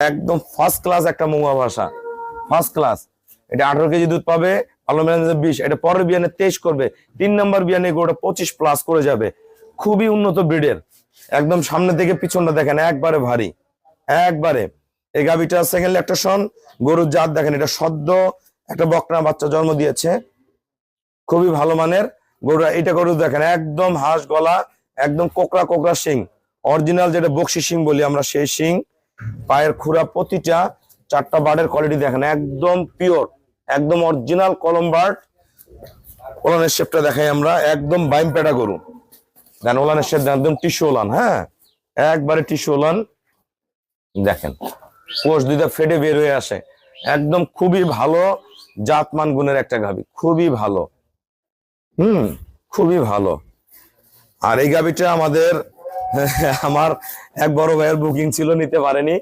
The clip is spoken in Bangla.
একদম ফার্স্ট ক্লাস একটা মৌয়া ভাষা, ফার্স্ট ক্লাস। এটা 18 কেজি দুধ পাবে, ভালো ম্যানেজে 20, এটা পরের বিয়ানে 23 করবে, 3 নম্বর বিয়ানে গরুটা 25 প্লাস করে যাবে। খুবই উন্নত ব্রিডের, একদম সামনে থেকে পিছনটা দেখেন একবারে ভারী, একবারে। এই গাভিটা সেকেন্ড ল্যাকটেশন, গরুর জাত দেখেন, এটা সদ্য একটা বকনা বাচ্চা জন্ম দিয়েছে, খুবই ভালো মানের গরু। এটা গরু দেখেন একদম হাঁস গলা, একদম কোকড়া কোকড়া শিং, অরিজিনাল যেটা বক্সি শিং বলি আমরা, সেই শিং। পায়ের খুরা প্রতিটা, 4টা বার্ডের কোয়ালিটি দেখেন একদম পিওর, একদম অরিজিনাল কলম বার্ড। ওলানের শেপটা দেখাই আমরা, একদম বাইম পেটা গরু দেন, ওলানের শেপ একদম টিস্যু ওলান, হ্যাঁ একবারে টিস্যু ওলান দেখেন, কোষ দুইটা ফেটে বের হয়ে আসে, একদম খুবই ভালো জাতমান গুণের একটা গাভী, খুবই ভালো, খুবই ভালো। আর এই গাভীটা আমাদের আমার এক বড় ভাইয়ের বুকিং ছিল, নিতে পারেনি,